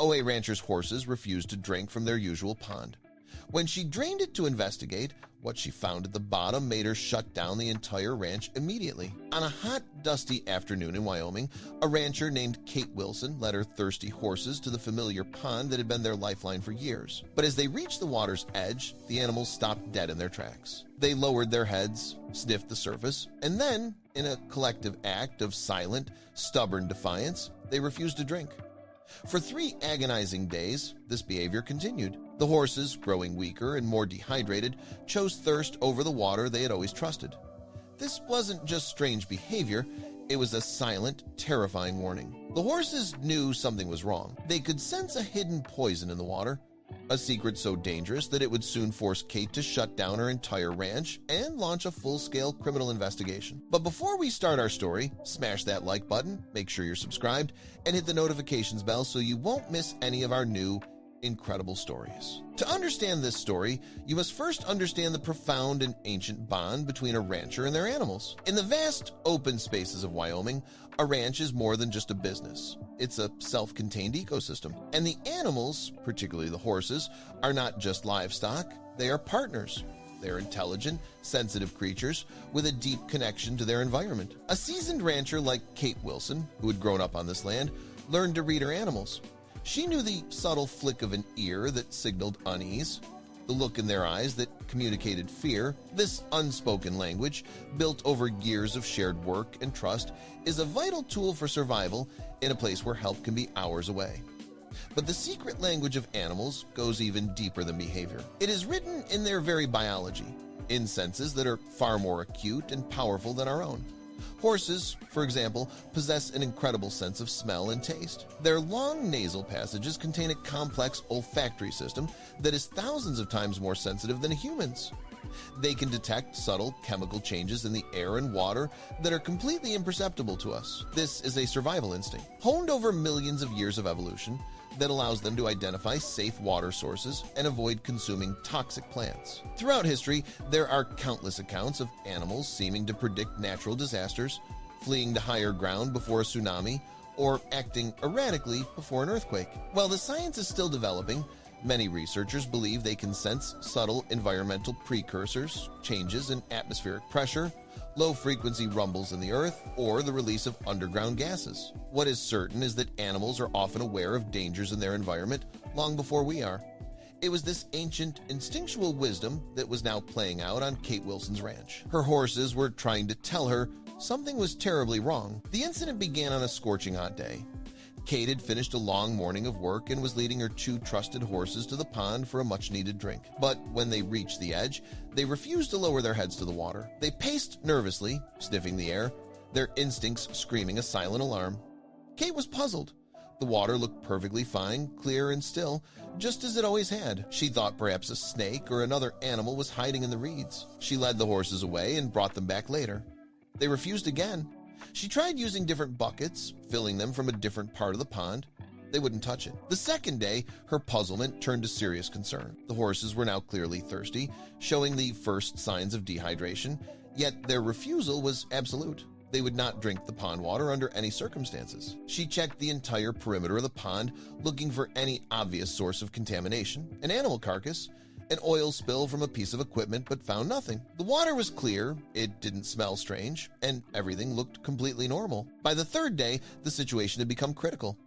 OA rancher's horses refused to drink from their usual pond. When she drained it to investigate, what she found at the bottom made her shut down the entire ranch immediately. On a hot, dusty afternoon in Wyoming, a rancher named Kate Wilson led her thirsty horses to the familiar pond that had been their lifeline for years. But as they reached the water's edge, the animals stopped dead in their tracks. They lowered their heads, sniffed the surface, and then, in a collective act of silent, stubborn defiance, they refused to drink. For 3 agonizing days, this behavior continued. The horses, growing weaker and more dehydrated, chose thirst over the water they had always trusted. This wasn't just strange behavior, it was a silent, terrifying warning. The horses knew something was wrong. They could sense a hidden poison in the water, a secret so dangerous that it would soon force Kate to shut down her entire ranch and launch a full-scale criminal investigation. But before we start our story, smash that like button, make sure you're subscribed, and hit the notifications bell so you won't miss any of our new incredible stories. To understand this story, you must first understand the profound and ancient bond between a rancher and their animals. In the vast, open spaces of Wyoming, a ranch is more than just a business. It's a self-contained ecosystem. And the animals, particularly the horses, are not just livestock, they are partners. They're intelligent, sensitive creatures with a deep connection to their environment. A seasoned rancher like Kate Wilson, who had grown up on this land, learned to read her animals. She knew the subtle flick of an ear that signaled unease, the look in their eyes that communicated fear. This unspoken language, built over years of shared work and trust, is a vital tool for survival in a place where help can be hours away. But the secret language of animals goes even deeper than behavior. It is written in their very biology, in senses that are far more acute and powerful than our own. Horses, for example, possess an incredible sense of smell and taste. Their long nasal passages contain a complex olfactory system that is thousands of times more sensitive than humans. They can detect subtle chemical changes in the air and water that are completely imperceptible to us. This is a survival instinct, honed over millions of years of evolution, that allows them to identify safe water sources and avoid consuming toxic plants. Throughout history, there are countless accounts of animals seeming to predict natural disasters, fleeing to higher ground before a tsunami, or acting erratically before an earthquake. While the science is still developing, many researchers believe they can sense subtle environmental precursors, changes in atmospheric pressure, low-frequency rumbles in the earth, or the release of underground gases. What is certain is that animals are often aware of dangers in their environment long before we are. It was this ancient, instinctual wisdom that was now playing out on Kate Wilson's ranch. Her horses were trying to tell her something was terribly wrong. The incident began on a scorching hot day. Kate had finished a long morning of work and was leading her 2 trusted horses to the pond for a much-needed drink. But when they reached the edge, they refused to lower their heads to the water. They paced nervously, sniffing the air, their instincts screaming a silent alarm. Kate was puzzled. The water looked perfectly fine, clear and still, just as it always had. She thought perhaps a snake or another animal was hiding in the reeds. She led the horses away and brought them back later. They refused again. She tried using different buckets, filling them from a different part of the pond. They wouldn't touch it. The second day, her puzzlement turned to serious concern. The horses were now clearly thirsty, showing the first signs of dehydration, yet their refusal was absolute. They would not drink the pond water under any circumstances. She checked the entire perimeter of the pond, looking for any obvious source of contamination, an animal carcass, an oil spill from a piece of equipment, but found nothing. The water was clear, it didn't smell strange, and everything looked completely normal. By the third day, the situation had become critical.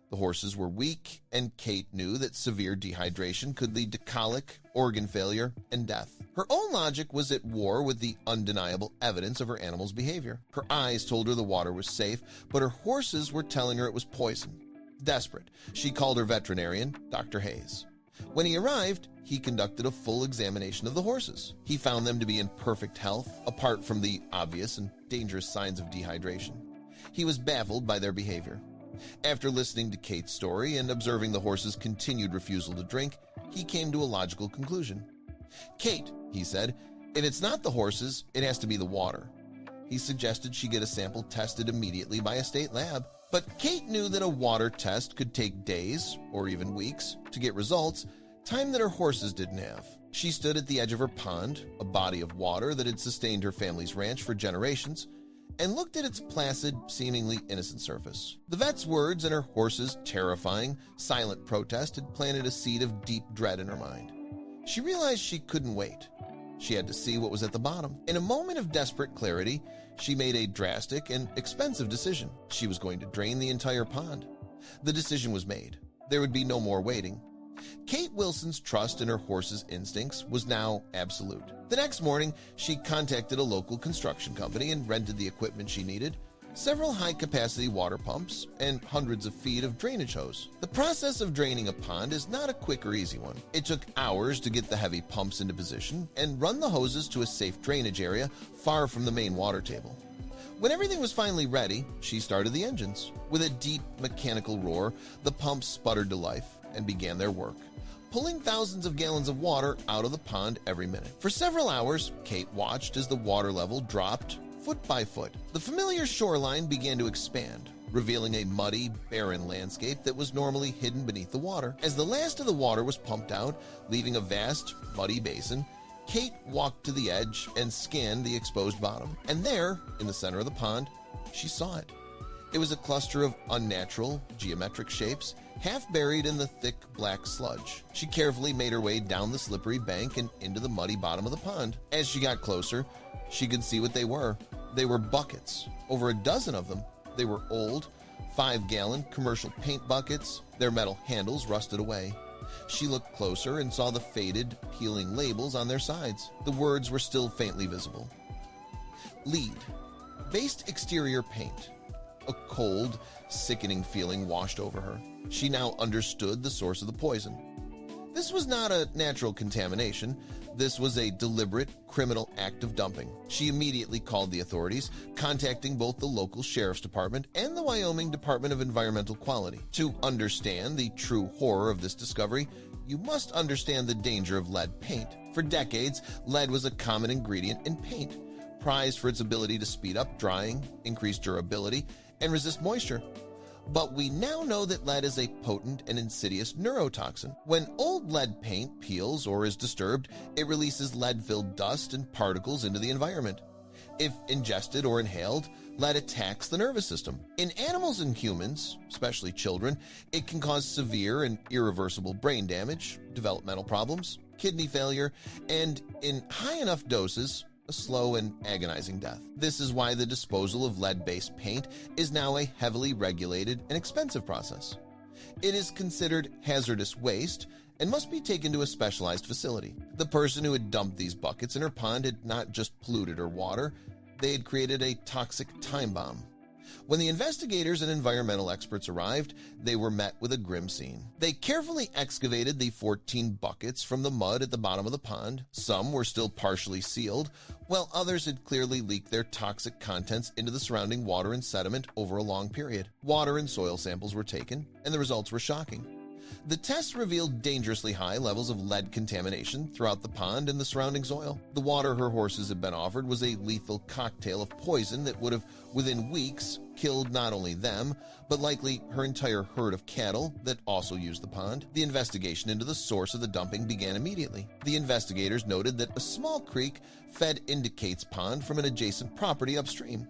The horses were weak, and Kate knew that severe dehydration could lead to colic, organ failure, and death. Her own logic was at war with the undeniable evidence of her animal's behavior. Her eyes told her the water was safe, but her horses were telling her it was poison. Desperate, she called her veterinarian, Dr. Hayes. When he arrived, he conducted a full examination of the horses. He found them to be in perfect health, apart from the obvious and dangerous signs of dehydration. He was baffled by their behavior. After listening to Kate's story and observing the horses' continued refusal to drink, he came to a logical conclusion. "Kate," he said, "if it's not the horses, it has to be the water." He suggested she get a sample tested immediately by a state lab. But Kate knew that a water test could take days, or even weeks, to get results, time that her horses didn't have. She stood at the edge of her pond, a body of water that had sustained her family's ranch for generations, and looked at its placid, seemingly innocent surface. The vet's words and her horse's terrifying, silent protest had planted a seed of deep dread in her mind. She realized she couldn't wait. She had to see what was at the bottom. In a moment of desperate clarity, she made a drastic and expensive decision. She was going to drain the entire pond. The decision was made. There would be no more waiting. Kate Wilson's trust in her horse's instincts was now absolute. The next morning, she contacted a local construction company and rented the equipment she needed, several high-capacity water pumps, and hundreds of feet of drainage hose. The process of draining a pond is not a quick or easy one. It took hours to get the heavy pumps into position and run the hoses to a safe drainage area far from the main water table. When everything was finally ready, she started the engines. With a deep mechanical roar, the pumps sputtered to life and began their work, pulling thousands of gallons of water out of the pond every minute. For several hours, Kate watched as the water level dropped foot by foot. The familiar shoreline began to expand, revealing a muddy, barren landscape that was normally hidden beneath the water. As the last of the water was pumped out, leaving a vast, muddy basin, Kate walked to the edge and scanned the exposed bottom. And there, in the center of the pond, she saw it. It was a cluster of unnatural, geometric shapes, half buried in the thick black sludge. She carefully made her way down the slippery bank and into the muddy bottom of the pond. As she got closer, she could see what they were. They were buckets, over a dozen of them. They were old, 5-gallon commercial paint buckets, their metal handles rusted away. She looked closer and saw the faded, peeling labels on their sides. The words were still faintly visible. Lead, based exterior paint. A cold, sickening feeling washed over her. She now understood the source of the poison. This was not a natural contamination. This was a deliberate criminal act of dumping. She immediately called the authorities, contacting both the local sheriff's department and the Wyoming Department of Environmental Quality. To understand the true horror of this discovery, you must understand the danger of lead paint. For decades, lead was a common ingredient in paint, prized for its ability to speed up drying, increase durability, and resist moisture. But we now know that lead is a potent and insidious neurotoxin. When old lead paint peels or is disturbed, it releases lead-filled dust and particles into the environment. If ingested or inhaled, lead attacks the nervous system. In animals and humans, especially children, it can cause severe and irreversible brain damage, developmental problems, kidney failure, and in high enough doses, a slow and agonizing death. This is why the disposal of lead-based paint is now a heavily regulated and expensive process. It is considered hazardous waste and must be taken to a specialized facility. The person who had dumped these buckets in her pond had not just polluted her water, they had created a toxic time bomb. When the investigators and environmental experts arrived, they were met with a grim scene. They carefully excavated the 14 buckets from the mud at the bottom of the pond. Some were still partially sealed, while others had clearly leaked their toxic contents into the surrounding water and sediment over a long period. Water and soil samples were taken, and the results were shocking. The tests revealed dangerously high levels of lead contamination throughout the pond and the surrounding soil. The water her horses had been offered was a lethal cocktail of poison that would have, within weeks, killed not only them, but likely her entire herd of cattle that also used the pond. The investigation into the source of the dumping began immediately. The investigators noted that a small creek fed into Kate's pond from an adjacent property upstream.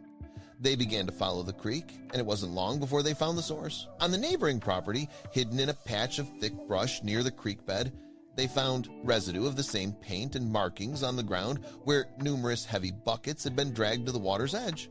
They began to follow the creek, and it wasn't long before they found the source. On the neighboring property, hidden in a patch of thick brush near the creek bed, they found residue of the same paint and markings on the ground where numerous heavy buckets had been dragged to the water's edge.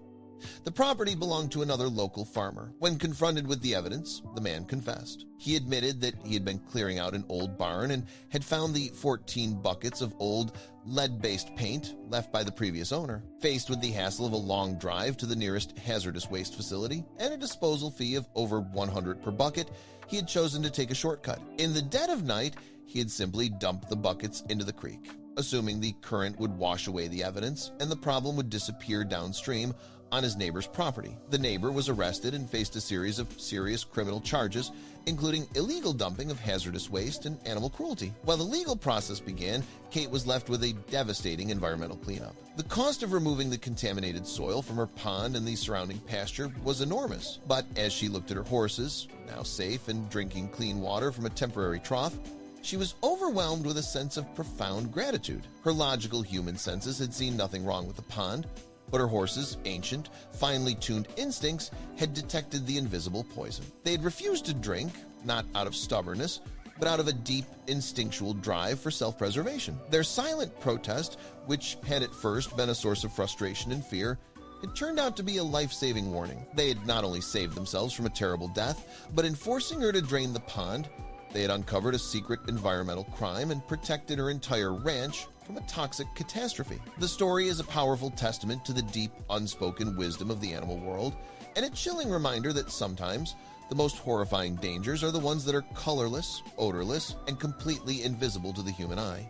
The property belonged to another local farmer. When confronted with the evidence, the man confessed. He admitted that he had been clearing out an old barn and had found the 14 buckets of old lead-based paint left by the previous owner. Faced with the hassle of a long drive to the nearest hazardous waste facility and a disposal fee of over $100 per bucket, he had chosen to take a shortcut. In the dead of night, he had simply dumped the buckets into the creek, assuming the current would wash away the evidence and the problem would disappear downstream on his neighbor's property. The neighbor was arrested and faced a series of serious criminal charges, including illegal dumping of hazardous waste and animal cruelty. While the legal process began, Kate was left with a devastating environmental cleanup. The cost of removing the contaminated soil from her pond and the surrounding pasture was enormous, but as she looked at her horses, now safe and drinking clean water from a temporary trough, she was overwhelmed with a sense of profound gratitude. Her logical human senses had seen nothing wrong with the pond, but her horse's ancient, finely tuned instincts had detected the invisible poison. They had refused to drink, not out of stubbornness, but out of a deep instinctual drive for self-preservation. Their silent protest, which had at first been a source of frustration and fear, it turned out to be a life-saving warning. They had not only saved themselves from a terrible death, but in forcing her to drain the pond, they had uncovered a secret environmental crime and protected her entire ranch from a toxic catastrophe. The story is a powerful testament to the deep, unspoken wisdom of the animal world, and a chilling reminder that sometimes the most horrifying dangers are the ones that are colorless, odorless, and completely invisible to the human eye.